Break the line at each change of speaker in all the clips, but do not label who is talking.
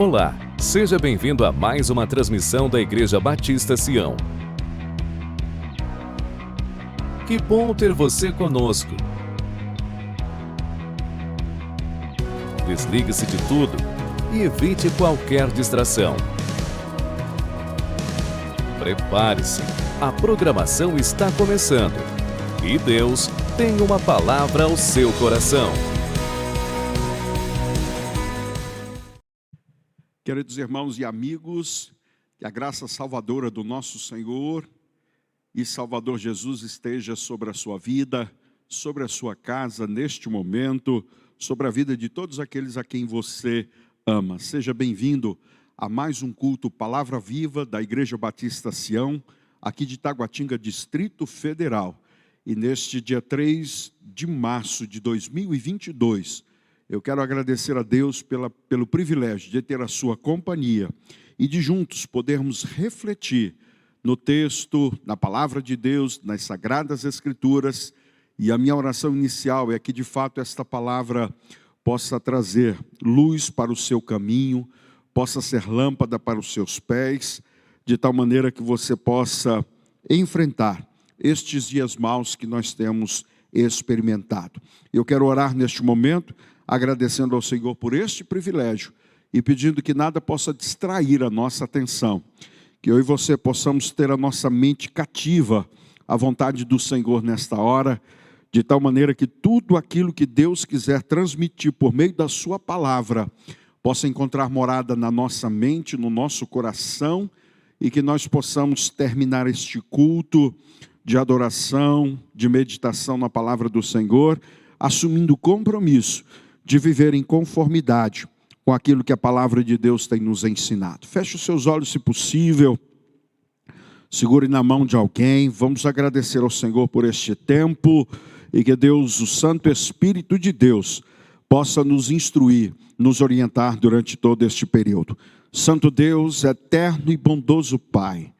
Olá, seja bem-vindo a mais uma transmissão da Igreja Batista Sião. Que bom ter você conosco. Desligue-se de tudo e evite qualquer distração. Prepare-se, a programação está começando e Deus tem uma palavra ao seu coração.
Queridos irmãos e amigos, que a graça salvadora do nosso Senhor e Salvador Jesus esteja sobre a sua vida, sobre a sua casa neste momento, sobre a vida de todos aqueles a quem você ama. Seja bem-vindo a mais um culto Palavra Viva da Igreja Batista Sião, aqui de Taguatinga, Distrito Federal. E neste dia 3 de março de 2022, eu quero agradecer a Deus pelo privilégio de ter a sua companhia e de juntos podermos refletir no texto, na palavra de Deus, nas Sagradas Escrituras. E a minha oração inicial é que de fato esta palavra possa trazer luz para o seu caminho, possa ser lâmpada para os seus pés, de tal maneira que você possa enfrentar estes dias maus que nós temos experimentado. Eu quero orar neste momento, agradecendo ao Senhor por este privilégio e pedindo que nada possa distrair a nossa atenção, que eu e você possamos ter a nossa mente cativa à vontade do Senhor nesta hora, de tal maneira que tudo aquilo que Deus quiser transmitir por meio da sua palavra possa encontrar morada na nossa mente, no nosso coração, e que nós possamos terminar este culto de adoração, de meditação na palavra do Senhor, assumindo o compromisso de viver em conformidade com aquilo que a palavra de Deus tem nos ensinado. Feche os seus olhos, se possível, segure na mão de alguém. Vamos agradecer ao Senhor por este tempo e que Deus, o Santo Espírito de Deus, possa nos instruir, nos orientar durante todo este período. Santo Deus, eterno e bondoso Pai,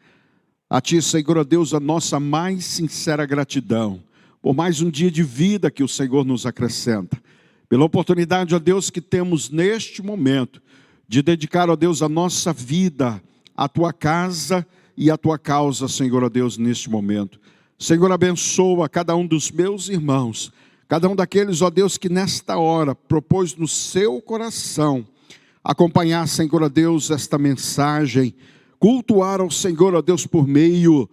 a Ti, Senhor, Deus, a nossa mais sincera gratidão por mais um dia de vida que o Senhor nos acrescenta, pela oportunidade, ó Deus, que temos neste momento de dedicar, ó Deus, a nossa vida à Tua casa e à Tua causa, Senhor, ó Deus, neste momento. Senhor, abençoa cada um dos meus irmãos, cada um daqueles, ó Deus, que nesta hora propôs no seu coração acompanhar, Senhor, ó Deus, esta mensagem, cultuar ao Senhor, ó Deus, por meio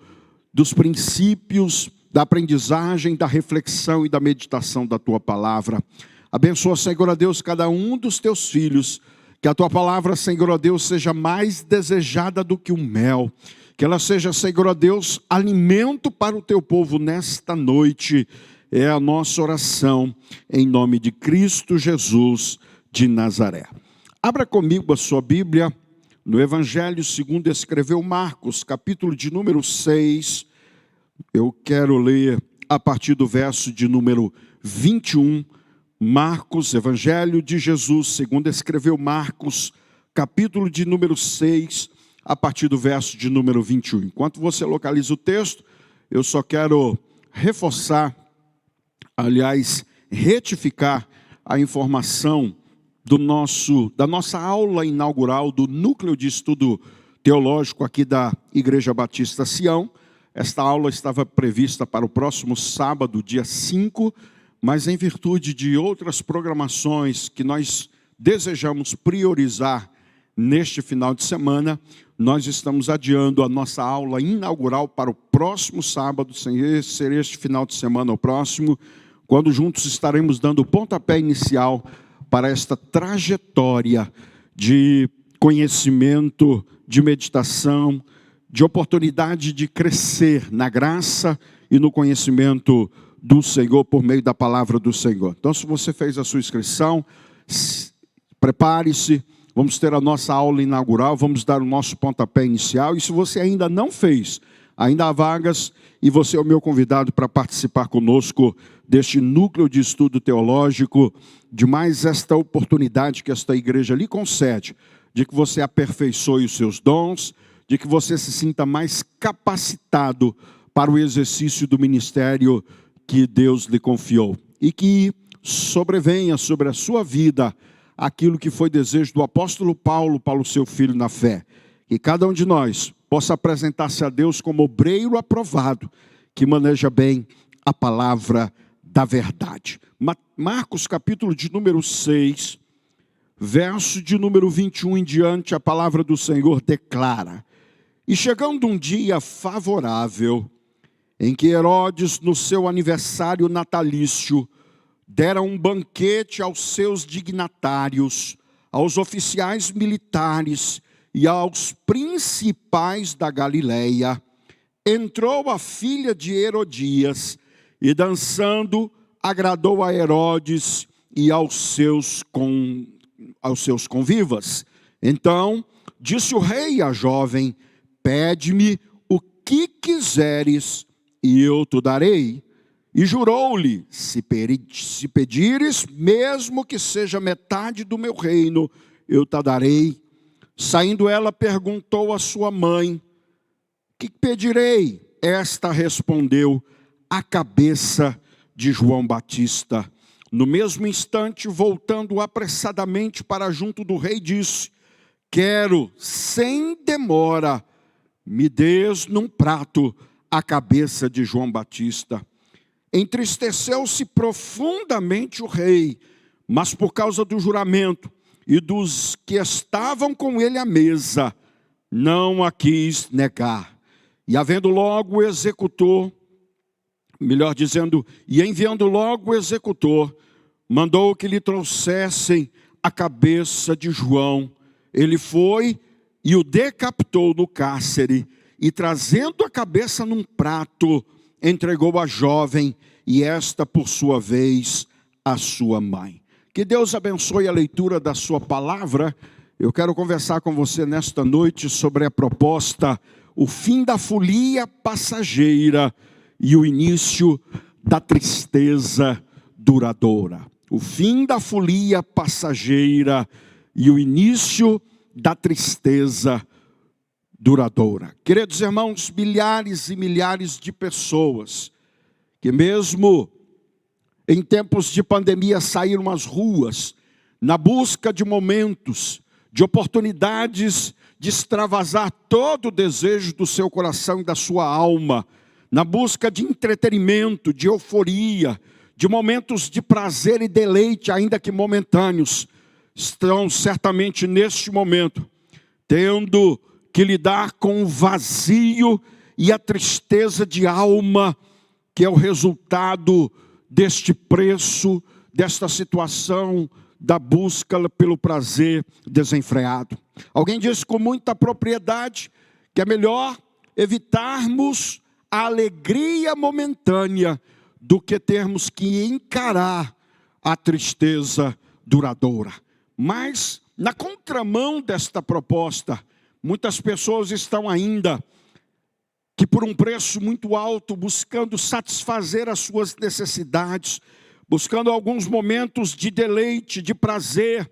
dos princípios da aprendizagem, da reflexão e da meditação da Tua palavra. Abençoa, Senhor, ó Deus, cada um dos Teus filhos, que a Tua palavra, Senhor, ó Deus, seja mais desejada do que o mel, que ela seja, Senhor, ó Deus, alimento para o Teu povo nesta noite, é a nossa oração, em nome de Cristo Jesus de Nazaré. Abra comigo a sua Bíblia, no Evangelho segundo escreveu Marcos, capítulo de número 6, eu quero ler a partir do verso de número 21, Marcos, Evangelho de Jesus, segundo escreveu Marcos, capítulo de número 6, a partir do verso de número 21. Enquanto você localiza o texto, eu só quero reforçar, aliás, retificar a informação da nossa aula inaugural do Núcleo de Estudo Teológico aqui da Igreja Batista Sião. Esta aula estava prevista para o próximo sábado, dia 5, mas em virtude de outras programações que nós desejamos priorizar neste final de semana, nós estamos adiando a nossa aula inaugural para o próximo sábado, sem ser este final de semana o próximo, quando juntos estaremos dando o pontapé inicial para esta trajetória de conhecimento, de meditação, de oportunidade de crescer na graça e no conhecimento do Senhor por meio da palavra do Senhor. Então, se você fez a sua inscrição, prepare-se, vamos ter a nossa aula inaugural, vamos dar o nosso pontapé inicial. E se você ainda não fez, ainda há vagas e você é o meu convidado para participar conosco deste núcleo de estudo teológico, de mais esta oportunidade que esta igreja lhe concede, de que você aperfeiçoe os seus dons, de que você se sinta mais capacitado para o exercício do ministério que Deus lhe confiou. E que sobrevenha sobre a sua vida aquilo que foi desejo do apóstolo Paulo para o seu filho na fé. Que cada um de nós possa apresentar-se a Deus como obreiro aprovado, que maneja bem a palavra da verdade. Marcos capítulo de número 6, verso de número 21 em diante, a palavra do Senhor declara: E chegando um dia favorável, em que Herodes, no seu aniversário natalício, dera um banquete aos seus dignatários, aos oficiais militares e aos principais da Galileia, entrou a filha de Herodias e, dançando, agradou a Herodes e aos seus convivas. Então disse o rei à jovem: Pede-me o que quiseres e eu te darei. E jurou-lhe: se pedires, mesmo que seja metade do meu reino, eu te darei. Saindo ela, perguntou à sua mãe: que pedirei? Esta respondeu: a cabeça de João Batista. No mesmo instante, voltando apressadamente para junto do rei, disse: quero, sem demora, me des num prato a cabeça de João Batista. Entristeceu-se profundamente o rei, mas por causa do juramento e dos que estavam com ele à mesa, não a quis negar. E havendo logo o executor, e enviando logo o executor, mandou que lhe trouxessem a cabeça de João. Ele foi e o decapitou no cárcere, e trazendo a cabeça num prato, entregou a jovem, e esta, por sua vez, a sua mãe. Que Deus abençoe a leitura da sua palavra. Eu quero conversar com você nesta noite sobre a proposta, o fim da folia passageira e o início da tristeza duradoura. O fim da folia passageira e o início da tristeza duradoura. Queridos irmãos, milhares e milhares de pessoas que mesmo em tempos de pandemia saíram às ruas na busca de momentos, de oportunidades de extravasar todo o desejo do seu coração e da sua alma, na busca de entretenimento, de euforia, de momentos de prazer e deleite, ainda que momentâneos, estão certamente neste momento tendo que lidar com o vazio e a tristeza de alma, que é o resultado deste preço, desta situação da busca pelo prazer desenfreado. Alguém disse com muita propriedade que é melhor evitarmos a alegria momentânea do que termos que encarar a tristeza duradoura. Mas, na contramão desta proposta, muitas pessoas estão ainda que por um preço muito alto, buscando satisfazer as suas necessidades, buscando alguns momentos de deleite, de prazer,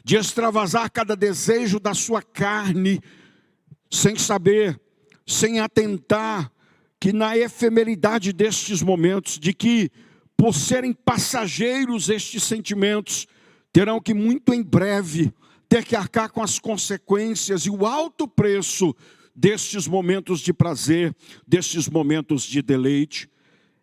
de extravasar cada desejo da sua carne, sem saber, sem atentar que na efemeridade destes momentos, de que por serem passageiros estes sentimentos, terão que muito em breve ter que arcar com as consequências e o alto preço destes momentos de prazer, destes momentos de deleite.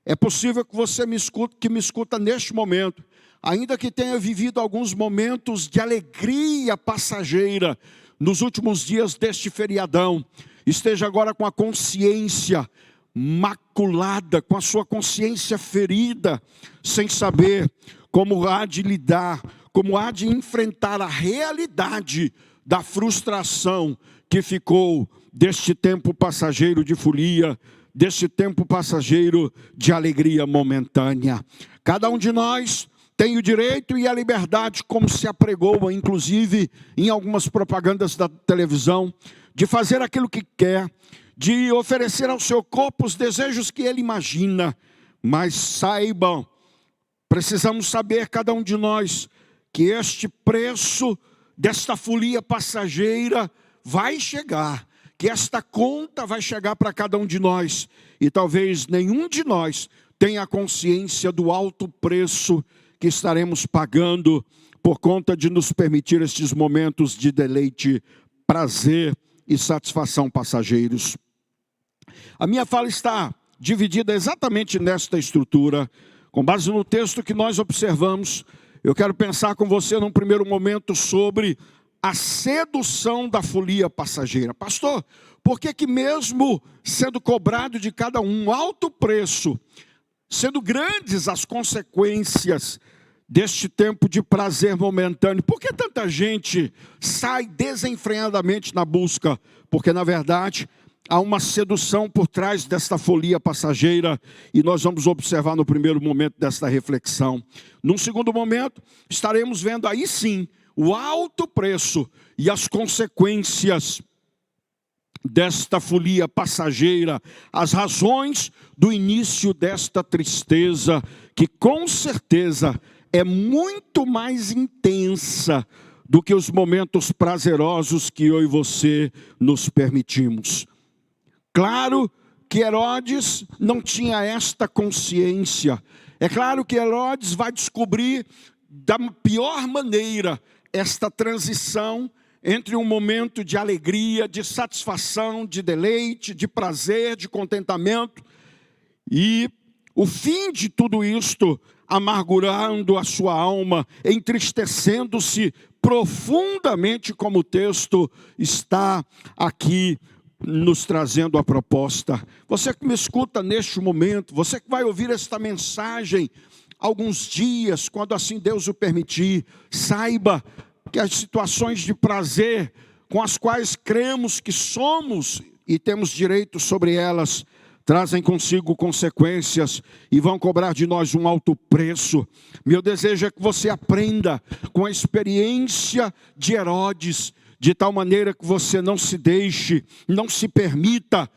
É possível que você me escuta neste momento, ainda que tenha vivido alguns momentos de alegria passageira nos últimos dias deste feriadão, esteja agora com a consciência maculada, com a sua consciência ferida, sem saber como há de lidar, como há de enfrentar a realidade da frustração que ficou deste tempo passageiro de folia, deste tempo passageiro de alegria momentânea. Cada um de nós tem o direito e a liberdade, como se apregou, inclusive, em algumas propagandas da televisão, de fazer aquilo que quer, de oferecer ao seu corpo os desejos que ele imagina. Mas saibam, precisamos saber, cada um de nós, que este preço desta folia passageira vai chegar, que esta conta vai chegar para cada um de nós, e talvez nenhum de nós tenha consciência do alto preço que estaremos pagando por conta de nos permitir estes momentos de deleite, prazer e satisfação passageiros. A minha fala está dividida exatamente nesta estrutura. Com base no texto que nós observamos, eu quero pensar com você num primeiro momento sobre a sedução da folia passageira. Pastor, por que mesmo sendo cobrado de cada um alto preço, sendo grandes as consequências deste tempo de prazer momentâneo, por que tanta gente sai desenfreadamente na busca? Porque, na verdade, há uma sedução por trás desta folia passageira, e nós vamos observar no primeiro momento desta reflexão. Num segundo momento, estaremos vendo aí sim o alto preço e as consequências desta folia passageira, as razões do início desta tristeza, que com certeza é muito mais intensa do que os momentos prazerosos que eu e você nos permitimos. Claro que Herodes não tinha esta consciência. É claro que Herodes vai descobrir da pior maneira esta transição entre um momento de alegria, de satisfação, de deleite, de prazer, de contentamento, e o fim de tudo isto, amargurando a sua alma, entristecendo-se profundamente, como o texto está aqui nos trazendo a proposta. Você que me escuta neste momento, você que vai ouvir esta mensagem alguns dias, quando assim Deus o permitir, saiba que as situações de prazer com as quais cremos que somos e temos direito sobre elas, trazem consigo consequências e vão cobrar de nós um alto preço. Meu desejo é que você aprenda com a experiência de Herodes, de tal maneira que você não se deixe, não se permita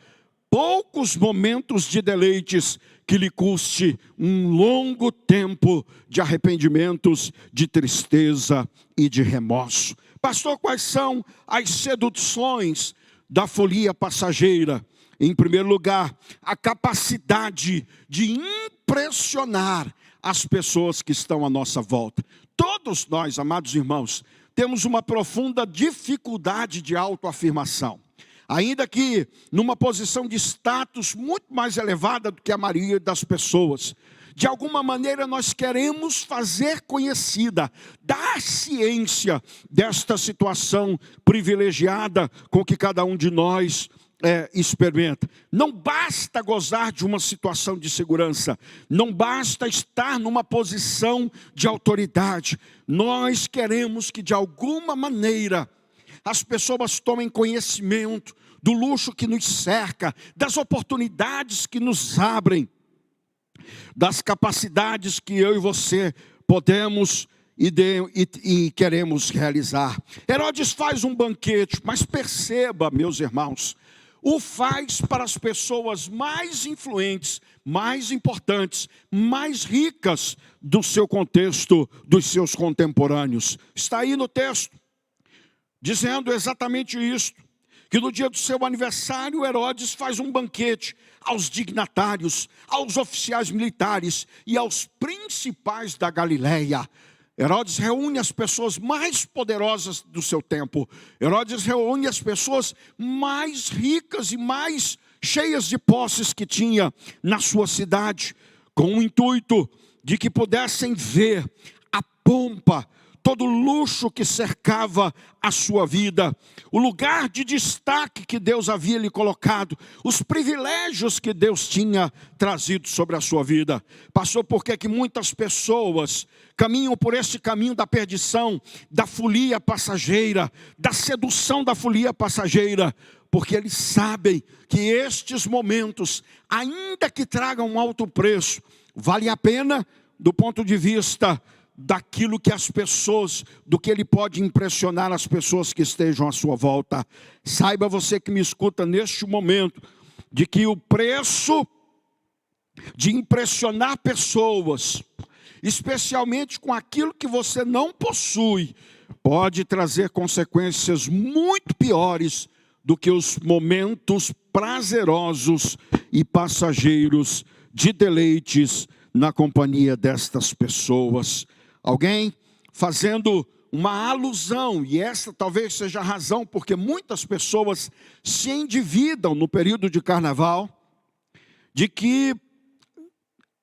poucos momentos de deleites que lhe custe um longo tempo de arrependimentos, de tristeza e de remorso. Pastor, quais são as seduções da folia passageira? Em primeiro lugar, a capacidade de impressionar as pessoas que estão à nossa volta. Todos nós, amados irmãos, temos uma profunda dificuldade de autoafirmação. Ainda que numa posição de status muito mais elevada do que a maioria das pessoas, de alguma maneira nós queremos fazer conhecida, dar ciência desta situação privilegiada com que cada um de nós experimenta. Não basta gozar de uma situação de segurança, não basta estar numa posição de autoridade. Nós queremos que de alguma maneira as pessoas tomem conhecimento do luxo que nos cerca, das oportunidades que nos abrem, das capacidades que eu e você podemos e queremos realizar. Herodes faz um banquete, mas perceba, meus irmãos, o faz para as pessoas mais influentes, mais importantes, mais ricas do seu contexto, dos seus contemporâneos. Está aí no texto, dizendo exatamente isto, que no dia do seu aniversário, Herodes faz um banquete aos dignatários, aos oficiais militares e aos principais da Galileia. Herodes reúne as pessoas mais poderosas do seu tempo. Herodes reúne as pessoas mais ricas e mais cheias de posses que tinha na sua cidade, com o intuito de que pudessem ver a pompa, todo o luxo que cercava a sua vida, o lugar de destaque que Deus havia lhe colocado, os privilégios que Deus tinha trazido sobre a sua vida. Passou porque que muitas pessoas caminham por esse caminho da perdição, da folia passageira, da sedução da folia passageira, porque eles sabem que estes momentos, ainda que tragam um alto preço, vale a pena do ponto de vista daquilo que as pessoas, do que ele pode impressionar as pessoas que estejam à sua volta. Saiba você que me escuta neste momento, de que o preço de impressionar pessoas, especialmente com aquilo que você não possui, pode trazer consequências muito piores do que os momentos prazerosos e passageiros de deleites na companhia destas pessoas. Alguém fazendo uma alusão, e essa talvez seja a razão porque muitas pessoas se endividam no período de carnaval, de que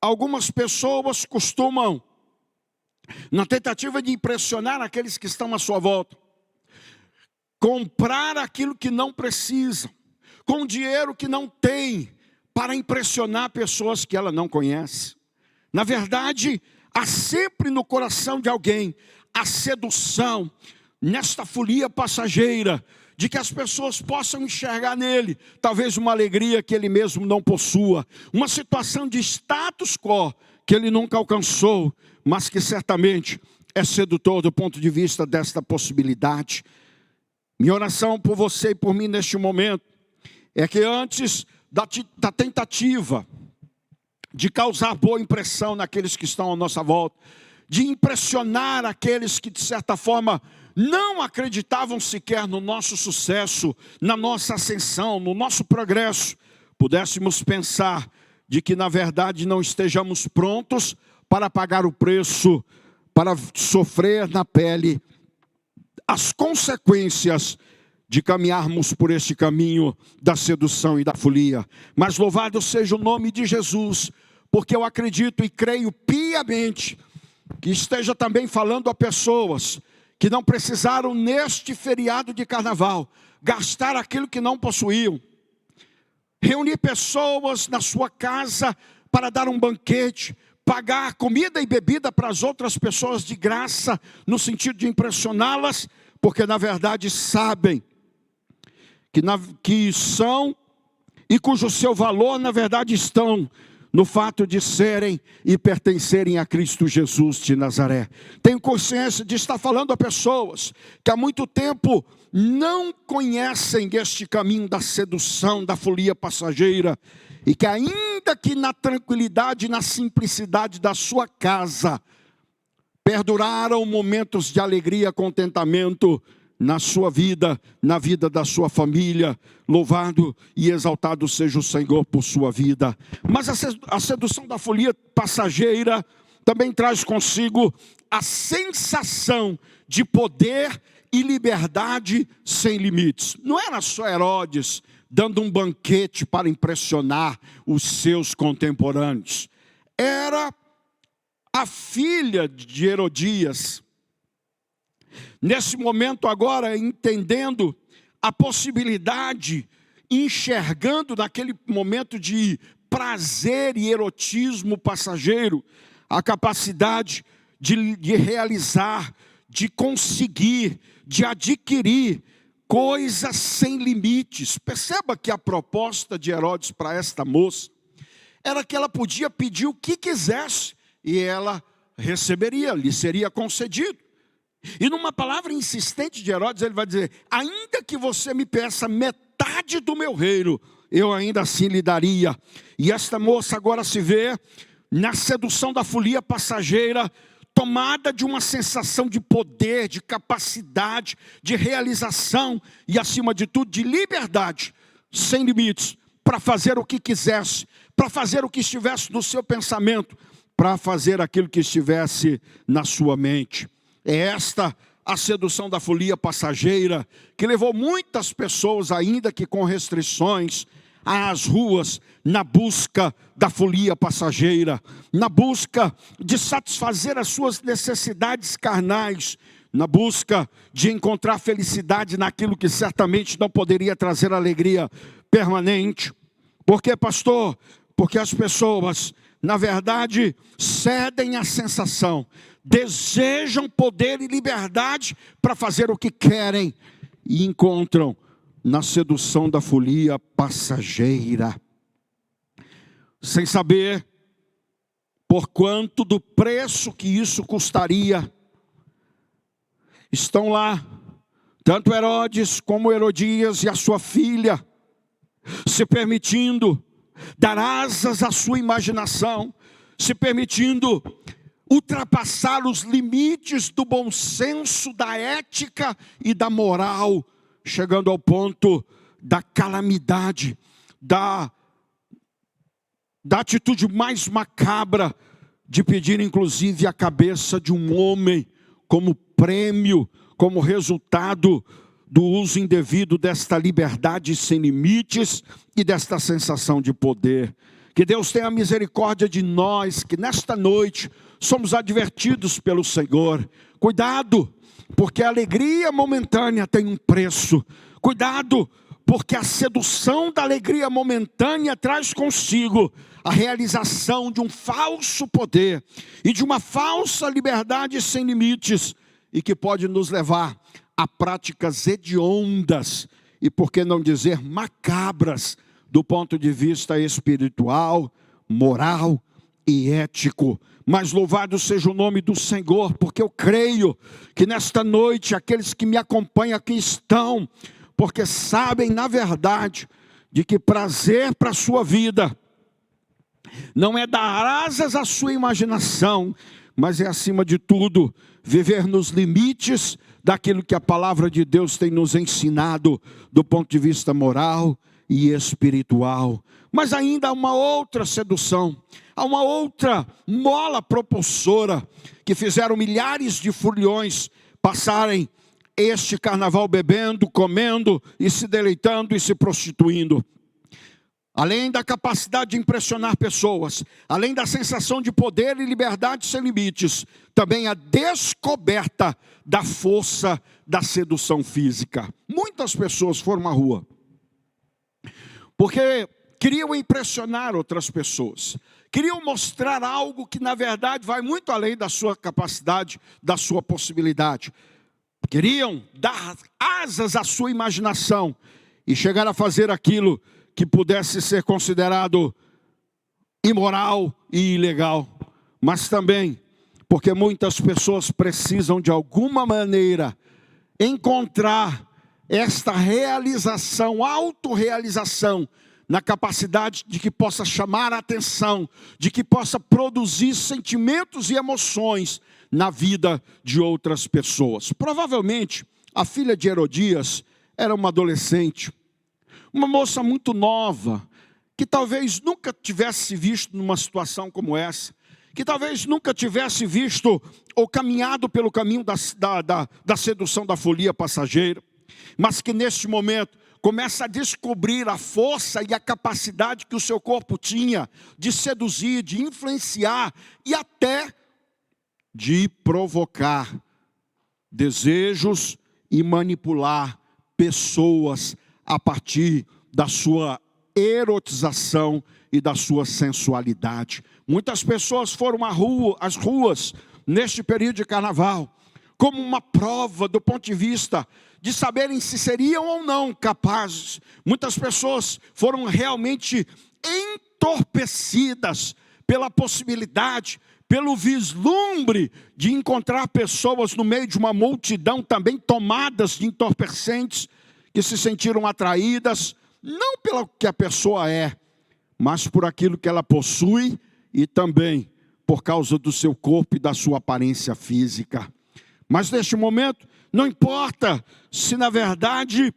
algumas pessoas costumam, na tentativa de impressionar aqueles que estão à sua volta, comprar aquilo que não precisam, com dinheiro que não tem, para impressionar pessoas que ela não conhece. Na verdade, há sempre no coração de alguém a sedução, nesta folia passageira, de que as pessoas possam enxergar nele, talvez uma alegria que ele mesmo não possua, uma situação de status quo que ele nunca alcançou, mas que certamente é sedutor do ponto de vista desta possibilidade. Minha oração por você e por mim neste momento, é que antes da tentativa de causar boa impressão naqueles que estão à nossa volta, de impressionar aqueles que de certa forma não acreditavam sequer no nosso sucesso, na nossa ascensão, no nosso progresso, pudéssemos pensar de que na verdade não estejamos prontos para pagar o preço, para sofrer na pele as consequências de caminharmos por este caminho da sedução e da folia. Mas louvado seja o nome de Jesus, porque eu acredito e creio piamente que esteja também falando a pessoas que não precisaram neste feriado de carnaval gastar aquilo que não possuíam, reunir pessoas na sua casa para dar um banquete, pagar comida e bebida para as outras pessoas de graça, no sentido de impressioná-las, porque na verdade sabem que são e cujo seu valor na verdade estão no fato de serem e pertencerem a Cristo Jesus de Nazaré. Tenho consciência de estar falando a pessoas que há muito tempo não conhecem este caminho da sedução, da folia passageira, e que ainda que na tranquilidade e na simplicidade da sua casa, perduraram momentos de alegria e contentamento na sua vida, na vida da sua família. Louvado e exaltado seja o Senhor por sua vida. Mas a sedução da folia passageira também traz consigo a sensação de poder e liberdade sem limites. Não era só Herodes dando um banquete para impressionar os seus contemporâneos. Era a filha de Herodias, nesse momento agora, entendendo a possibilidade, enxergando naquele momento de prazer e erotismo passageiro, a capacidade de realizar, de conseguir, de adquirir coisas sem limites. Perceba que a proposta de Herodes para esta moça era que ela podia pedir o que quisesse e ela receberia, lhe seria concedido. E numa palavra insistente de Herodes, ele vai dizer: ainda que você me peça metade do meu reino, eu ainda assim lhe daria. E esta moça agora se vê na sedução da folia passageira, tomada de uma sensação de poder, de capacidade, de realização e acima de tudo de liberdade, sem limites, para fazer o que quisesse, para fazer o que estivesse no seu pensamento, para fazer aquilo que estivesse na sua mente. É esta a sedução da folia passageira que levou muitas pessoas, ainda que com restrições, às ruas na busca da folia passageira, na busca de satisfazer as suas necessidades carnais, na busca de encontrar felicidade naquilo que certamente não poderia trazer alegria permanente. Por quê, pastor? Porque as pessoas, na verdade, cedem à sensação, desejam poder e liberdade para fazer o que querem e encontram na sedução da folia passageira, sem saber por quanto do preço que isso custaria. Estão lá, tanto Herodes como Herodias e a sua filha, se permitindo dar asas à sua imaginação, se permitindo ultrapassar os limites do bom senso, da ética e da moral, chegando ao ponto da calamidade, da atitude mais macabra de pedir inclusive a cabeça de um homem como prêmio, como resultado do uso indevido desta liberdade sem limites e desta sensação de poder. Que Deus tenha misericórdia de nós, que nesta noite somos advertidos pelo Senhor. Cuidado, porque a alegria momentânea tem um preço. Cuidado, porque a sedução da alegria momentânea traz consigo a realização de um falso poder e de uma falsa liberdade sem limites, e que pode nos levar a práticas hediondas e, por que não dizer, macabras, do ponto de vista espiritual, moral e ético. Mas louvado seja o nome do Senhor, porque eu creio que nesta noite aqueles que me acompanham aqui estão, porque sabem na verdade de que prazer para a sua vida não é dar asas à sua imaginação, mas é acima de tudo viver nos limites daquilo que a palavra de Deus tem nos ensinado do ponto de vista moral e espiritual. Mas ainda há uma outra sedução, há uma outra mola propulsora que fizeram milhares de foliões passarem este carnaval bebendo, comendo e se deleitando e se prostituindo. Além da capacidade de impressionar pessoas, além da sensação de poder e liberdade sem limites, também a descoberta da força da sedução física. Muitas pessoas foram à rua porque queriam impressionar outras pessoas, queriam mostrar algo que na verdade vai muito além da sua capacidade, da sua possibilidade. Queriam dar asas à sua imaginação e chegar a fazer aquilo que pudesse ser considerado imoral e ilegal. Mas também porque muitas pessoas precisam de alguma maneira encontrar esta realização, autorrealização, na capacidade de que possa chamar a atenção, de que possa produzir sentimentos e emoções na vida de outras pessoas. Provavelmente, a filha de Herodias era uma adolescente, uma moça muito nova, que talvez nunca tivesse visto numa situação como essa, que talvez nunca tivesse visto ou caminhado pelo caminho da sedução da folia passageira, mas que neste momento começa a descobrir a força e a capacidade que o seu corpo tinha de seduzir, de influenciar e até de provocar desejos e manipular pessoas a partir da sua erotização e da sua sensualidade. Muitas pessoas foram às ruas neste período de carnaval como uma prova do ponto de vista de saberem se seriam ou não capazes. Muitas pessoas foram realmente entorpecidas pela possibilidade, pelo vislumbre de encontrar pessoas no meio de uma multidão também tomadas de entorpecentes, que se sentiram atraídas, não pelo que a pessoa é, mas por aquilo que ela possui e também por causa do seu corpo e da sua aparência física. Mas neste momento, não importa se na verdade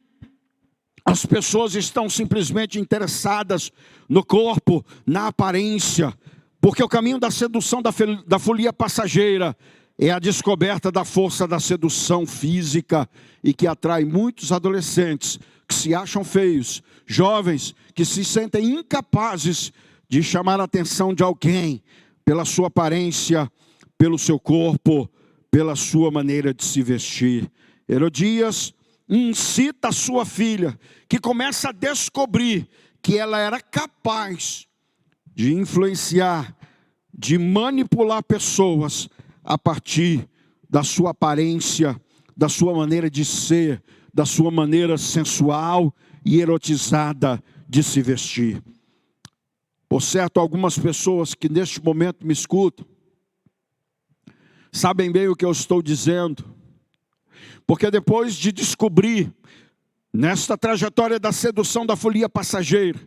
as pessoas estão simplesmente interessadas no corpo, na aparência, porque o caminho da sedução da folia passageira é a descoberta da força da sedução física e que atrai muitos adolescentes que se acham feios, jovens que se sentem incapazes de chamar a atenção de alguém pela sua aparência, pelo seu corpo, pela sua maneira de se vestir. Herodias incita a sua filha, que começa a descobrir que ela era capaz de influenciar, de manipular pessoas a partir da sua aparência, da sua maneira de ser, da sua maneira sensual e erotizada de se vestir. Por certo, algumas pessoas que neste momento me escutam, sabem bem o que eu estou dizendo, porque depois de descobrir, nesta trajetória da sedução da folia passageira,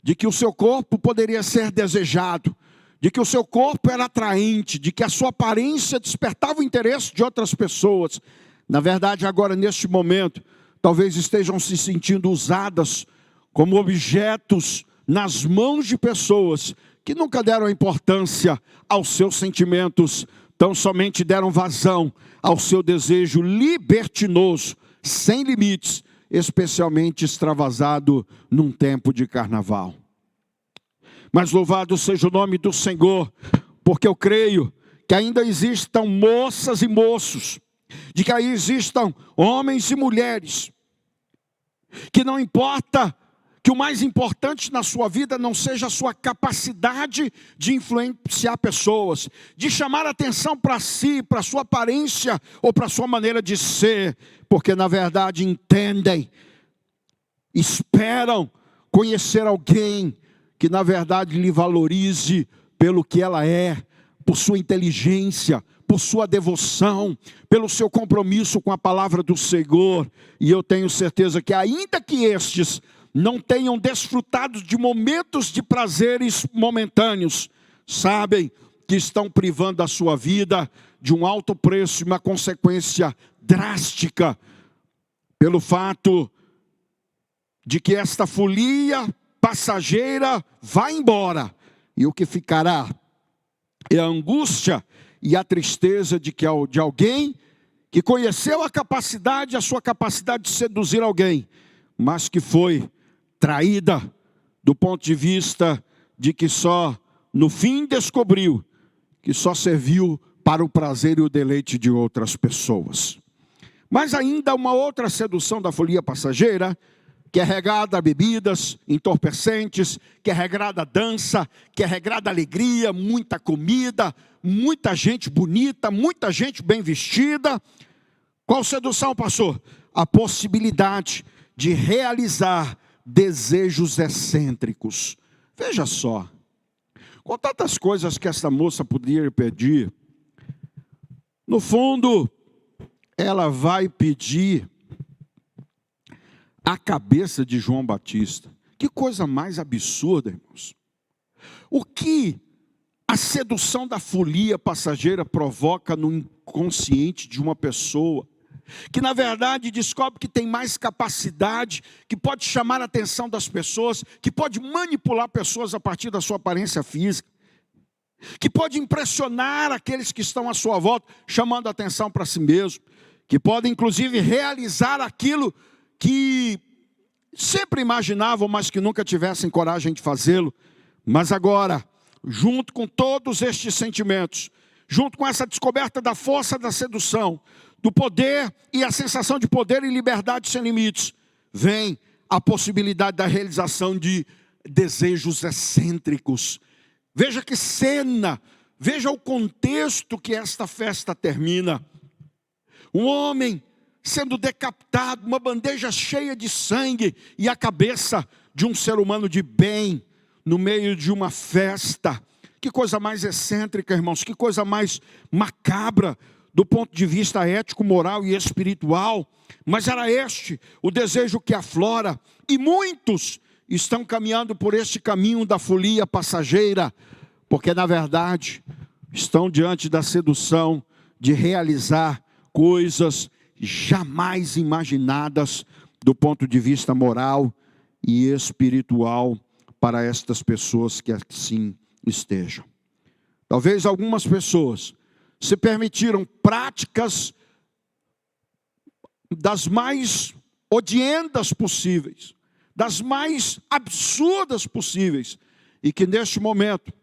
de que o seu corpo poderia ser desejado, de que o seu corpo era atraente, de que a sua aparência despertava o interesse de outras pessoas, na verdade agora neste momento, talvez estejam se sentindo usadas como objetos nas mãos de pessoas que nunca deram importância aos seus sentimentos, tão somente deram vazão ao seu desejo libertinoso, sem limites, especialmente extravasado num tempo de carnaval. Mas louvado seja o nome do Senhor, porque eu creio que ainda existam moças e moços, de que aí existam homens e mulheres, que não importa, que o mais importante na sua vida não seja a sua capacidade de influenciar pessoas, de chamar atenção para si, para a sua aparência ou para a sua maneira de ser, porque na verdade entendem, esperam conhecer alguém que na verdade lhe valorize pelo que ela é, por sua inteligência, por sua devoção, pelo seu compromisso com a palavra do Senhor. E eu tenho certeza que ainda que estes não tenham desfrutado de momentos de prazeres momentâneos, sabem que estão privando a sua vida de um alto preço e uma consequência drástica, pelo fato de que esta folia passageira vai embora, e o que ficará é a angústia e a tristeza de alguém que conheceu a sua capacidade de seduzir alguém, mas que foi traída do ponto de vista de que só no fim descobriu que só serviu para o prazer e o deleite de outras pessoas. Mas ainda uma outra sedução da folia passageira, que é regada a bebidas entorpecentes, que é regrada a dança, que é regrada a alegria, muita comida, muita gente bonita, muita gente bem vestida. Qual sedução, pastor? A possibilidade de realizar desejos excêntricos. Veja só, com tantas coisas que essa moça podia pedir, no fundo, ela vai pedir a cabeça de João Batista. Que coisa mais absurda, irmãos. O que a sedução da folia passageira provoca no inconsciente de uma pessoa, que na verdade descobre que tem mais capacidade, que pode chamar a atenção das pessoas, que pode manipular pessoas a partir da sua aparência física, que pode impressionar aqueles que estão à sua volta, chamando a atenção para si mesmo, que pode inclusive realizar aquilo que sempre imaginavam, mas que nunca tivessem coragem de fazê-lo. Mas agora, junto com todos estes sentimentos, junto com essa descoberta da força da sedução, do poder e a sensação de poder e liberdade sem limites, vem a possibilidade da realização de desejos excêntricos. Veja que cena, veja o contexto que esta festa termina. Um homem sendo decapitado, uma bandeja cheia de sangue e a cabeça de um ser humano de bem no meio de uma festa. Que coisa mais excêntrica, irmãos, que coisa mais macabra do ponto de vista ético, moral e espiritual. Mas era este o desejo que aflora, e muitos estão caminhando por este caminho da folia passageira, porque na verdade estão diante da sedução de realizar coisas jamais imaginadas do ponto de vista moral e espiritual para estas pessoas que assim estejam. Talvez algumas pessoas se permitiram práticas das mais odientas possíveis, das mais absurdas possíveis, e que neste momento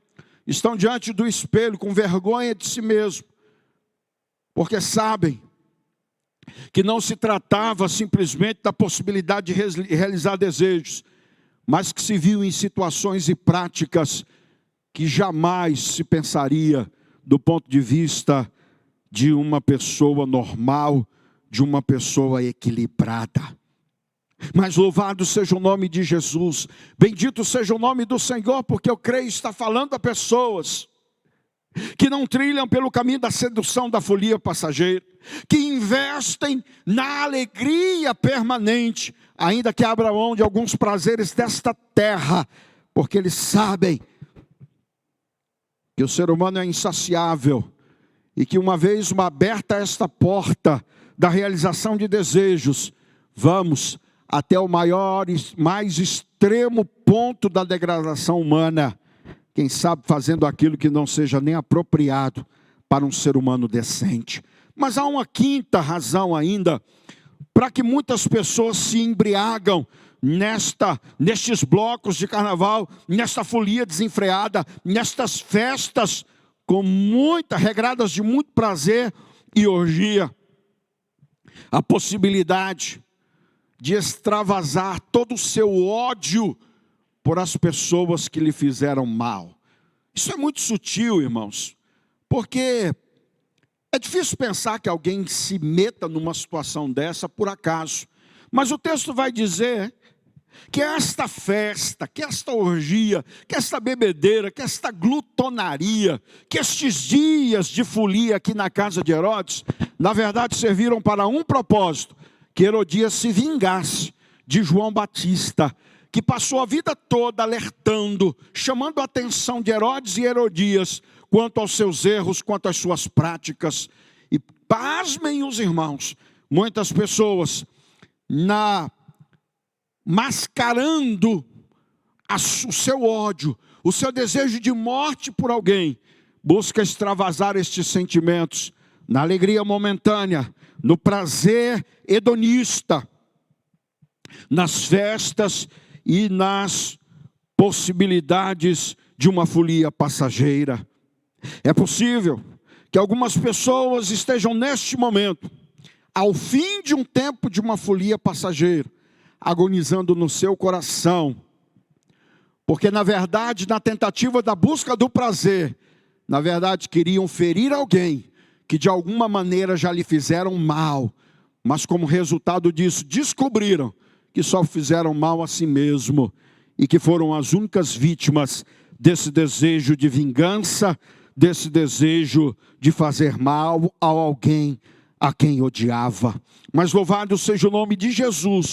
estão diante do espelho com vergonha de si mesmo, porque sabem que não se tratava simplesmente da possibilidade de realizar desejos, mas que se viu em situações e práticas que jamais se pensaria do ponto de vista de uma pessoa normal, de uma pessoa equilibrada. Mas louvado seja o nome de Jesus, bendito seja o nome do Senhor, porque eu creio está falando a pessoas que não trilham pelo caminho da sedução da folia passageira, que investem na alegria permanente, ainda que abra mão de alguns prazeres desta terra, porque eles sabem que o ser humano é insaciável, e que uma vez aberta esta porta da realização de desejos, vamos até o maior e mais extremo ponto da degradação humana, quem sabe fazendo aquilo que não seja nem apropriado para um ser humano decente. Mas há uma quinta razão ainda para que muitas pessoas se embriagam nestes blocos de carnaval, nesta folia desenfreada, nestas festas regradas de muito prazer e orgia. A possibilidade de extravasar todo o seu ódio por as pessoas que lhe fizeram mal. Isso é muito sutil, irmãos, porque é difícil pensar que alguém se meta numa situação dessa por acaso. Mas o texto vai dizer que esta festa, que esta orgia, que esta bebedeira, que esta glutonaria, que estes dias de folia aqui na casa de Herodes, na verdade serviram para um propósito: que Herodias se vingasse de João Batista, que passou a vida toda alertando, chamando a atenção de Herodes e Herodias quanto aos seus erros, quanto às suas práticas. E pasmem os irmãos, muitas pessoas mascarando o seu ódio, o seu desejo de morte por alguém, busca extravasar estes sentimentos na alegria momentânea, no prazer hedonista, nas festas e nas possibilidades de uma folia passageira. É possível que algumas pessoas estejam neste momento, ao fim de um tempo de uma folia passageira, agonizando no seu coração, porque na verdade, na tentativa da busca do prazer, na verdade queriam ferir alguém que de alguma maneira já lhe fizeram mal, mas como resultado disso descobriram que só fizeram mal a si mesmo e que foram as únicas vítimas desse desejo de vingança, desse desejo de fazer mal a alguém a quem odiava. Mas louvado seja o nome de Jesus,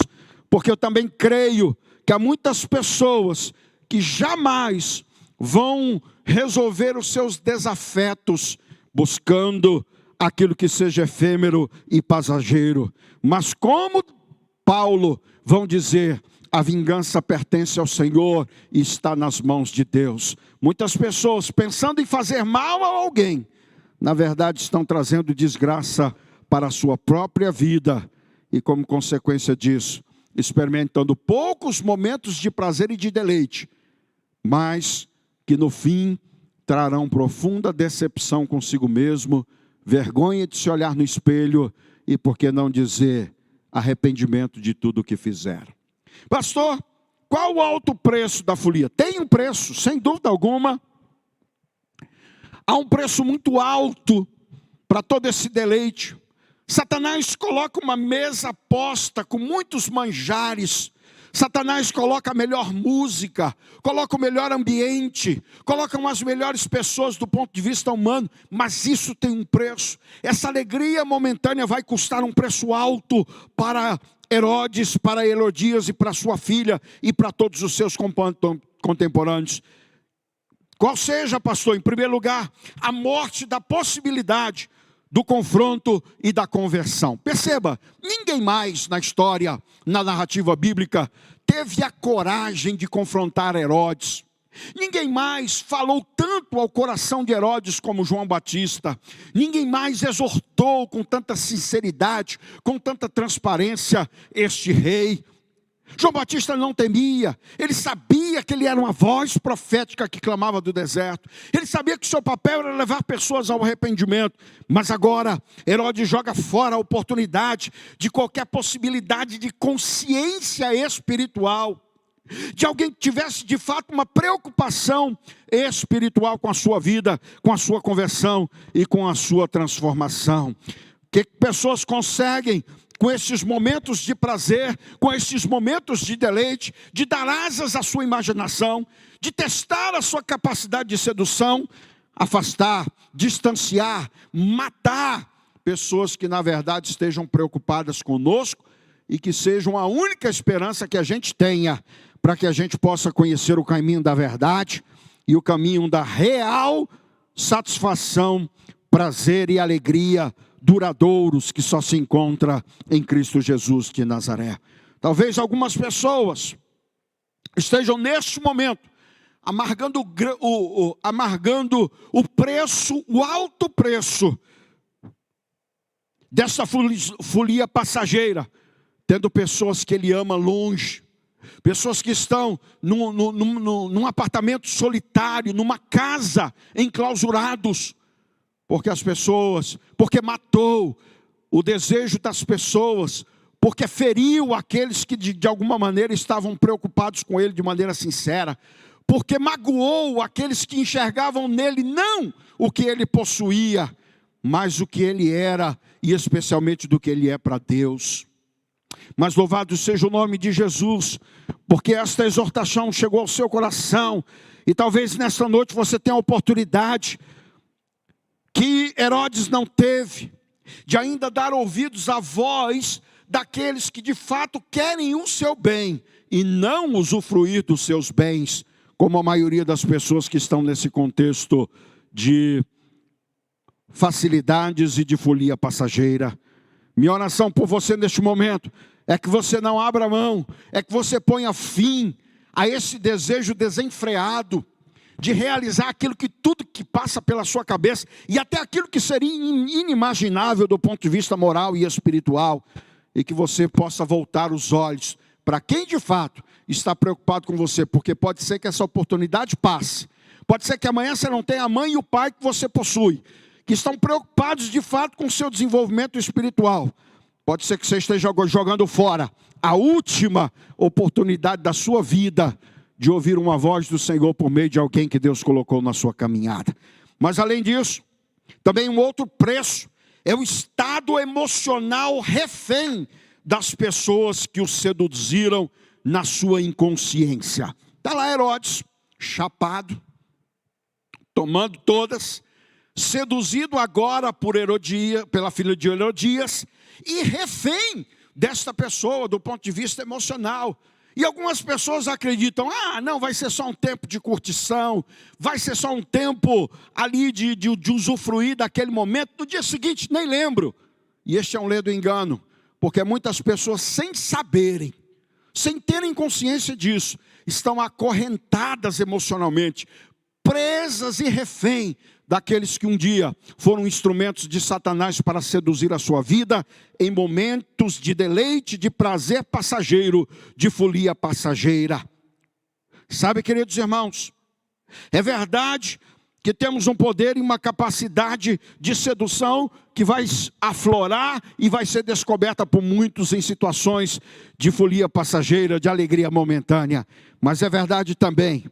porque eu também creio que há muitas pessoas que jamais vão resolver os seus desafetos buscando aquilo que seja efêmero e passageiro. Mas como Paulo vão dizer: a vingança pertence ao Senhor e está nas mãos de Deus. Muitas pessoas pensando em fazer mal a alguém, na verdade estão trazendo desgraça para a sua própria vida. E como consequência disso, experimentando poucos momentos de prazer e de deleite, mas que no fim trarão profunda decepção consigo mesmo, vergonha de se olhar no espelho e, por que não dizer, arrependimento de tudo o que fizeram. Pastor, qual o alto preço da folia? Tem um preço, sem dúvida alguma. Há um preço muito alto para todo esse deleite. Satanás coloca uma mesa posta com muitos manjares. Satanás coloca a melhor música, coloca o melhor ambiente, colocam as melhores pessoas do ponto de vista humano, mas isso tem um preço. Essa alegria momentânea vai custar um preço alto para Herodes, para Herodias e para sua filha e para todos os seus contemporâneos. Qual seja, pastor? Em primeiro lugar, a morte da possibilidade do confronto e da conversão. Perceba, ninguém mais na história, na narrativa bíblica, teve a coragem de confrontar Herodes. Ninguém mais falou tanto ao coração de Herodes como João Batista. Ninguém mais exortou com tanta sinceridade, com tanta transparência este rei. João Batista não temia, ele sabia que ele era uma voz profética que clamava do deserto, ele sabia que seu papel era levar pessoas ao arrependimento, mas agora Herodes joga fora a oportunidade de qualquer possibilidade de consciência espiritual, de alguém que tivesse de fato uma preocupação espiritual com a sua vida, com a sua conversão e com a sua transformação. Que pessoas conseguem, com esses momentos de prazer, com esses momentos de deleite, de dar asas à sua imaginação, de testar a sua capacidade de sedução, afastar, distanciar, matar pessoas que na verdade estejam preocupadas conosco e que sejam a única esperança que a gente tenha para que a gente possa conhecer o caminho da verdade e o caminho da real satisfação, prazer e alegria duradouros que só se encontra em Cristo Jesus de Nazaré. Talvez algumas pessoas estejam neste momento amargando o preço, o alto preço dessa folia passageira, tendo pessoas que ele ama longe, pessoas que estão num apartamento solitário, numa casa, enclausurados, porque matou o desejo das pessoas, porque feriu aqueles que de alguma maneira estavam preocupados com ele de maneira sincera, porque magoou aqueles que enxergavam nele não o que ele possuía, mas o que ele era, e especialmente do que ele é para Deus. Mas louvado seja o nome de Jesus, porque esta exortação chegou ao seu coração, e talvez nesta noite você tenha a oportunidade, que Herodes não teve, de ainda dar ouvidos à voz daqueles que de fato querem o seu bem, e não usufruir dos seus bens, como a maioria das pessoas que estão nesse contexto de facilidades e de folia passageira. Minha oração por você neste momento é que você não abra mão, é que você ponha fim a esse desejo desenfreado de realizar aquilo que tudo que passa pela sua cabeça, e até aquilo que seria inimaginável do ponto de vista moral e espiritual, e que você possa voltar os olhos para quem de fato está preocupado com você, porque pode ser que essa oportunidade passe, pode ser que amanhã você não tenha a mãe e o pai que você possui, que estão preocupados de fato com o seu desenvolvimento espiritual. Pode ser que você esteja jogando fora a última oportunidade da sua vida de ouvir uma voz do Senhor por meio de alguém que Deus colocou na sua caminhada. Mas além disso, também um outro preço é o estado emocional refém das pessoas que o seduziram na sua inconsciência. Está lá Herodes, chapado, tomando todas, seduzido agora pela filha de Herodias, e refém desta pessoa do ponto de vista emocional. E algumas pessoas acreditam, não, vai ser só um tempo de curtição, vai ser só um tempo ali de usufruir daquele momento, no dia seguinte nem lembro. E este é um ledo engano, porque muitas pessoas sem saberem, sem terem consciência disso, estão acorrentadas emocionalmente, presas e refém daqueles que um dia foram instrumentos de Satanás para seduzir a sua vida em momentos de deleite, de prazer passageiro, de folia passageira. Sabe, queridos irmãos, é verdade que temos um poder e uma capacidade de sedução que vai aflorar e vai ser descoberta por muitos em situações de folia passageira, de alegria momentânea. Mas é verdade também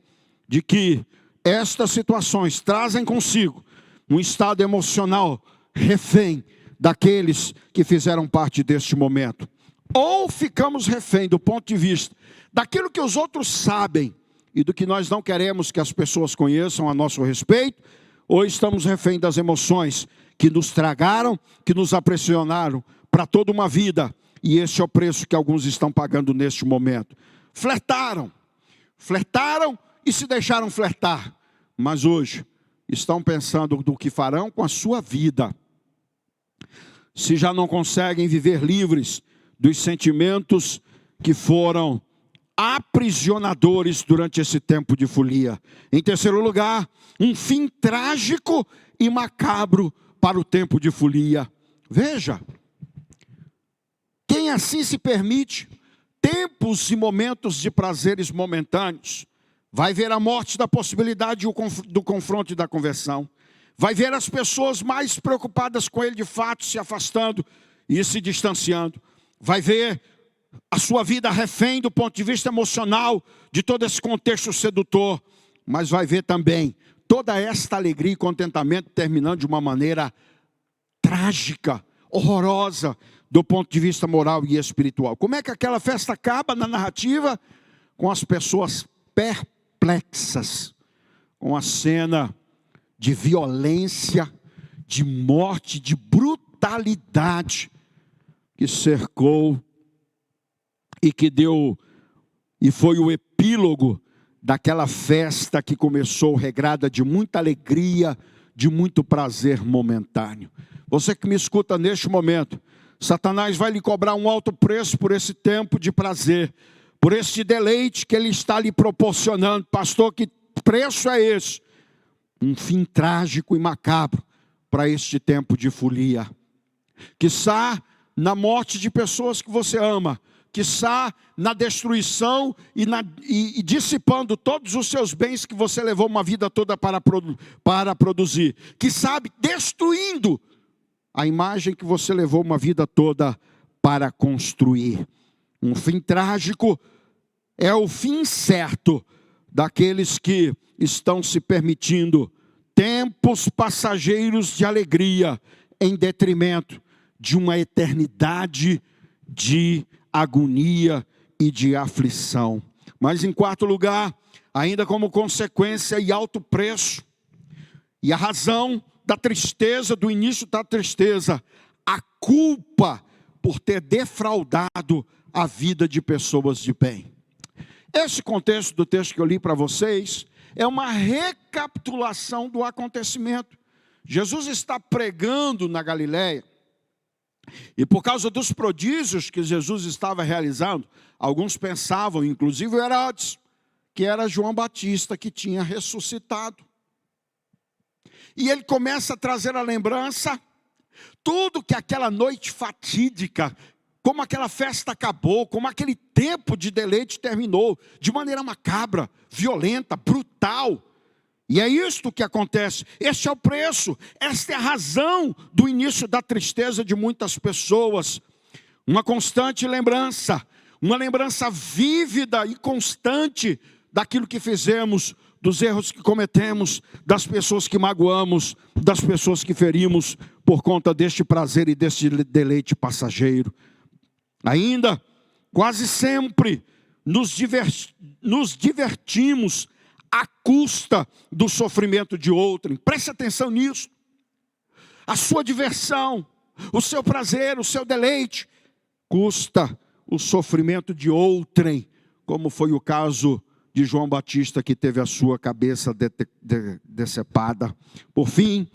de que estas situações trazem consigo um estado emocional refém daqueles que fizeram parte deste momento. Ou ficamos refém do ponto de vista daquilo que os outros sabem e do que nós não queremos que as pessoas conheçam a nosso respeito, ou estamos refém das emoções que nos tragaram, que nos aprisionaram para toda uma vida. E este é o preço que alguns estão pagando neste momento. Flertaram e se deixaram flertar, mas hoje estão pensando do que farão com a sua vida, se já não conseguem viver livres dos sentimentos que foram aprisionadores durante esse tempo de folia. Em terceiro lugar, um fim trágico e macabro para o tempo de folia. Veja, quem assim se permite tempos e momentos de prazeres momentâneos, vai ver a morte da possibilidade do confronto e da conversão. Vai ver as pessoas mais preocupadas com ele de fato se afastando e se distanciando. Vai ver a sua vida refém do ponto de vista emocional de todo esse contexto sedutor. Mas vai ver também toda esta alegria e contentamento terminando de uma maneira trágica, horrorosa, do ponto de vista moral e espiritual. Como é que aquela festa acaba na narrativa? Com as pessoas perplexas, com a cena de violência, de morte, de brutalidade que cercou e que deu, e foi o epílogo daquela festa que começou regrada de muita alegria, de muito prazer momentâneo. Você que me escuta neste momento, Satanás vai lhe cobrar um alto preço por esse tempo de prazer, por esse deleite que ele está lhe proporcionando. Pastor, que preço é esse? Um fim trágico e macabro para este tempo de folia. Quiçá na morte de pessoas que você ama, quiçá na destruição e dissipando todos os seus bens que você levou uma vida toda para produzir, quiçá destruindo a imagem que você levou uma vida toda para construir. Um fim trágico é o fim certo daqueles que estão se permitindo tempos passageiros de alegria em detrimento de uma eternidade de agonia e de aflição. Mas em quarto lugar, ainda como consequência e alto preço, e a razão da tristeza, do início da tristeza, a culpa por ter defraudado a vida de pessoas de bem. Esse contexto do texto que eu li para vocês é uma recapitulação do acontecimento. Jesus está pregando na Galileia, e por causa dos prodígios que Jesus estava realizando, alguns pensavam, inclusive Herodes, que era João Batista que tinha ressuscitado. E ele começa a trazer à lembrança tudo que aquela noite fatídica, como aquela festa acabou, como aquele tempo de deleite terminou, de maneira macabra, violenta, brutal. E é isto que acontece, este é o preço, esta é a razão do início da tristeza de muitas pessoas. Uma constante lembrança, uma lembrança vívida e constante daquilo que fizemos, dos erros que cometemos, das pessoas que magoamos, das pessoas que ferimos por conta deste prazer e deste deleite passageiro. Ainda, quase sempre, nos divertimos à custa do sofrimento de outrem. Preste atenção nisso. A sua diversão, o seu prazer, o seu deleite, custa o sofrimento de outrem, como foi o caso de João Batista, que teve a sua cabeça decepada. Por fim,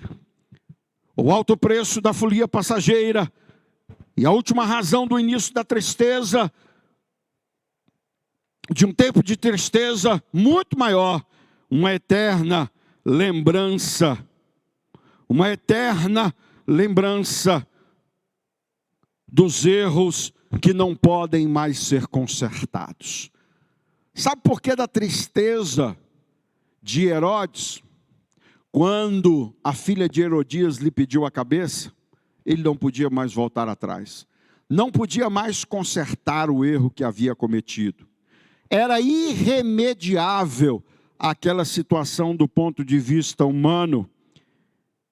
o alto preço da folia passageira e a última razão do início da tristeza, de um tempo de tristeza muito maior, uma eterna lembrança dos erros que não podem mais ser consertados. Sabe por que da tristeza de Herodes? Quando a filha de Herodias lhe pediu a cabeça, ele não podia mais voltar atrás. Não podia mais consertar o erro que havia cometido. Era irremediável aquela situação do ponto de vista humano.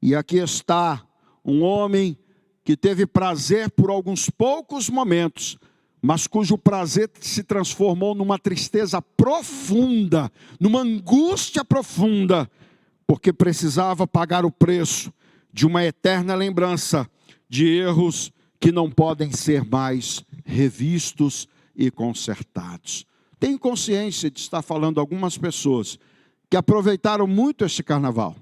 E aqui está um homem que teve prazer por alguns poucos momentos, mas cujo prazer se transformou numa tristeza profunda, numa angústia profunda, porque precisava pagar o preço de uma eterna lembrança de erros que não podem ser mais revistos e consertados. Tenho consciência de estar falando a algumas pessoas que aproveitaram muito este carnaval,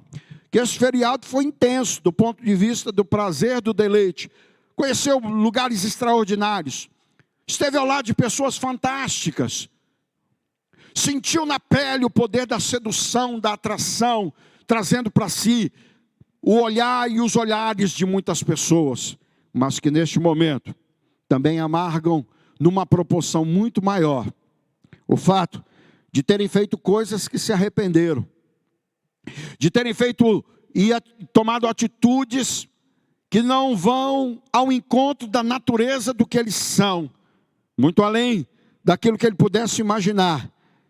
que esse feriado foi intenso do ponto de vista do prazer, do deleite, conheceu lugares extraordinários, esteve ao lado de pessoas fantásticas, sentiu na pele o poder da sedução, da atração, trazendo para si o olhar e os olhares de muitas pessoas, mas que neste momento também amargam numa proporção muito maior o fato de terem feito coisas que se arrependeram, de terem feito e tomado atitudes que não vão ao encontro da natureza do que eles são, muito além daquilo que ele pudesse imaginar.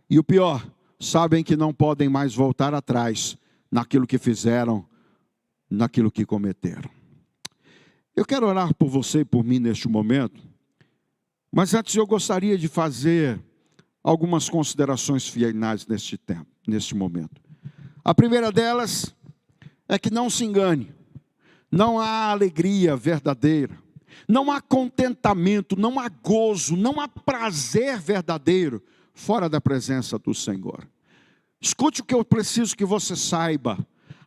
E o pior, sabem que não podem mais voltar atrás naquilo que fizeram, naquilo que cometeram. Eu quero orar por você e por mim neste momento, mas antes eu gostaria de fazer algumas considerações finais neste momento. A primeira delas é que não se engane, não há alegria verdadeira, não há contentamento, não há gozo, não há prazer verdadeiro fora da presença do Senhor. Escute o que eu preciso que você saiba.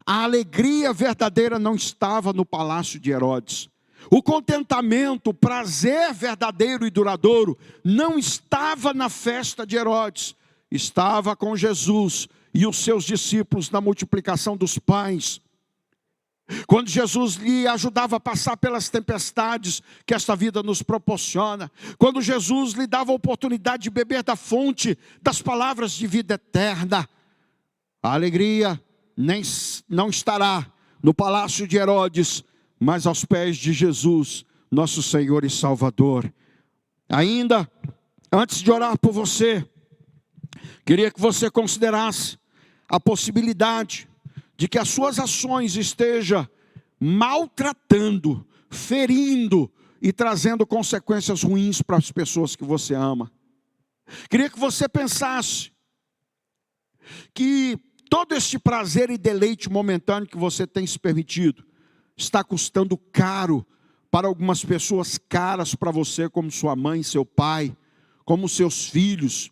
A alegria verdadeira não estava no palácio de Herodes. O contentamento, o prazer verdadeiro e duradouro não estava na festa de Herodes. Estava com Jesus e os seus discípulos na multiplicação dos pães. Quando Jesus lhe ajudava a passar pelas tempestades que esta vida nos proporciona. Quando Jesus lhe dava a oportunidade de beber da fonte das palavras de vida eterna. A alegria não estará no palácio de Herodes, mas aos pés de Jesus, nosso Senhor e Salvador. Ainda, antes de orar por você, queria que você considerasse a possibilidade de que as suas ações estejam maltratando, ferindo e trazendo consequências ruins para as pessoas que você ama. Queria que você pensasse que todo este prazer e deleite momentâneo que você tem se permitido está custando caro para algumas pessoas caras para você, como sua mãe, seu pai, como seus filhos.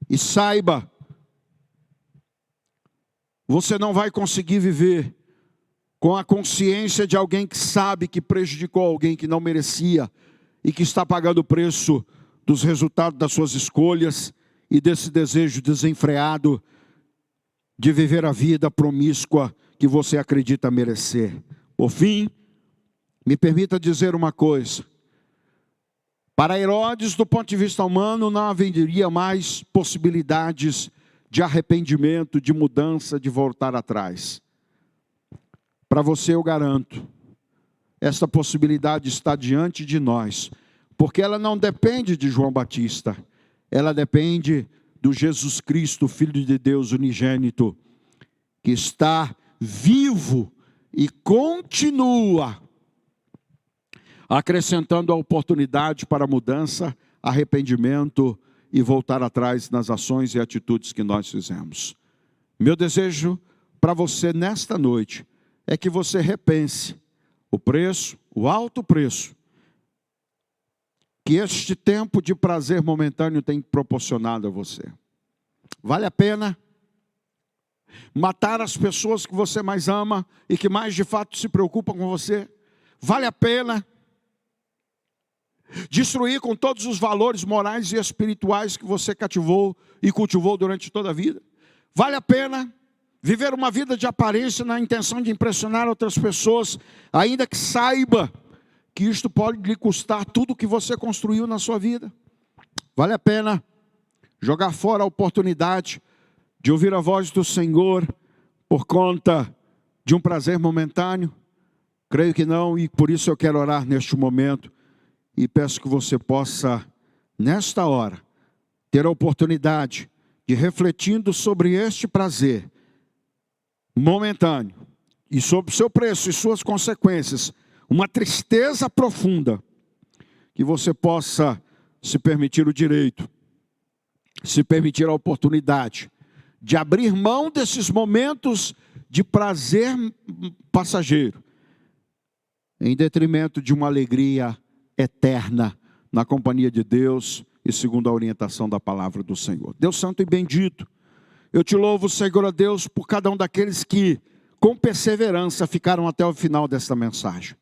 E saiba, você não vai conseguir viver com a consciência de alguém que sabe que prejudicou alguém que não merecia e que está pagando o preço dos resultados das suas escolhas e desse desejo desenfreado de viver a vida promíscua que você acredita merecer. Por fim, me permita dizer uma coisa. Para Herodes, do ponto de vista humano, não haveria mais possibilidades de arrependimento, de mudança, de voltar atrás. Para você eu garanto, essa possibilidade está diante de nós, porque ela não depende de João Batista, ela depende do Jesus Cristo, Filho de Deus unigênito, que está vivo e continua acrescentando a oportunidade para mudança, arrependimento e voltar atrás nas ações e atitudes que nós fizemos. Meu desejo para você nesta noite é que você repense o preço, o alto preço que este tempo de prazer momentâneo tem proporcionado a você. Vale a pena matar as pessoas que você mais ama e que mais de fato se preocupam com você? Vale a pena destruir com todos os valores morais e espirituais que você cativou e cultivou durante toda a vida? Vale a pena viver uma vida de aparência na intenção de impressionar outras pessoas, ainda que saiba que isto pode lhe custar tudo o que você construiu na sua vida? Vale a pena jogar fora a oportunidade de ouvir a voz do Senhor por conta de um prazer momentâneo? Creio que não, e por isso eu quero orar neste momento. E peço que você possa, nesta hora, ter a oportunidade de, refletindo sobre este prazer momentâneo, e sobre o seu preço e suas consequências, uma tristeza profunda, que você possa se permitir o direito, se permitir a oportunidade de abrir mão desses momentos de prazer passageiro, em detrimento de uma alegria eterna na companhia de Deus e segundo a orientação da palavra do Senhor. Deus santo e bendito, eu te louvo, Senhor, a Deus, por cada um daqueles que com perseverança ficaram até o final desta mensagem.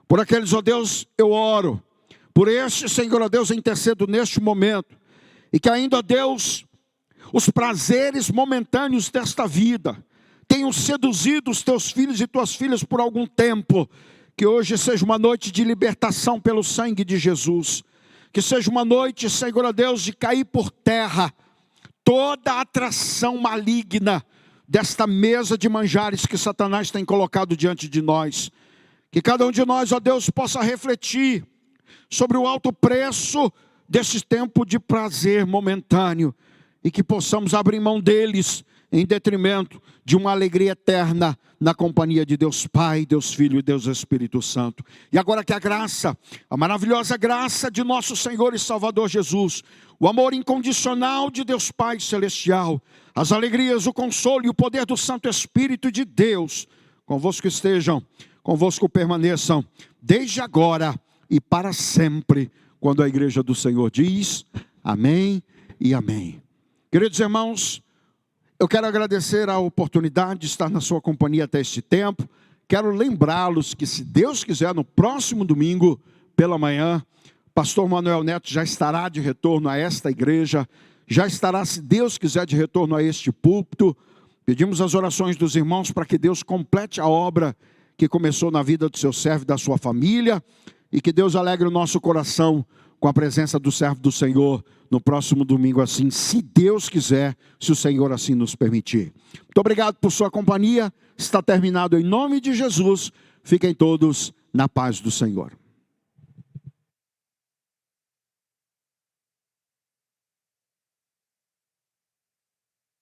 Por aqueles, ó Deus, eu oro. Por este, Senhor, ó Deus, eu intercedo neste momento. E que ainda, ó Deus, os prazeres momentâneos desta vida tenham seduzido os teus filhos e tuas filhas por algum tempo. Que hoje seja uma noite de libertação pelo sangue de Jesus. Que seja uma noite, Senhor, ó Deus, de cair por terra toda a atração maligna desta mesa de manjares que Satanás tem colocado diante de nós. Que cada um de nós, ó Deus, possa refletir sobre o alto preço desse tempo de prazer momentâneo. E que possamos abrir mão deles em detrimento de uma alegria eterna na companhia de Deus Pai, Deus Filho e Deus Espírito Santo. E agora que a graça, a maravilhosa graça de nosso Senhor e Salvador Jesus, o amor incondicional de Deus Pai Celestial, as alegrias, o consolo e o poder do Santo Espírito de Deus, convosco estejam, convosco permaneçam, desde agora e para sempre, quando a igreja do Senhor diz, amém e amém. Queridos irmãos, eu quero agradecer a oportunidade de estar na sua companhia até este tempo. Quero lembrá-los que, se Deus quiser, no próximo domingo, pela manhã, pastor Manuel Neto já estará de retorno a esta igreja, já estará, se Deus quiser, de retorno a este púlpito, Pedimos as orações dos irmãos para que Deus complete a obra que começou na vida do seu servo e da sua família, e que Deus alegre o nosso coração com a presença do servo do Senhor no próximo domingo assim, se Deus quiser, se o Senhor assim nos permitir. Muito obrigado por sua companhia, está terminado em nome de Jesus, fiquem todos na paz do Senhor.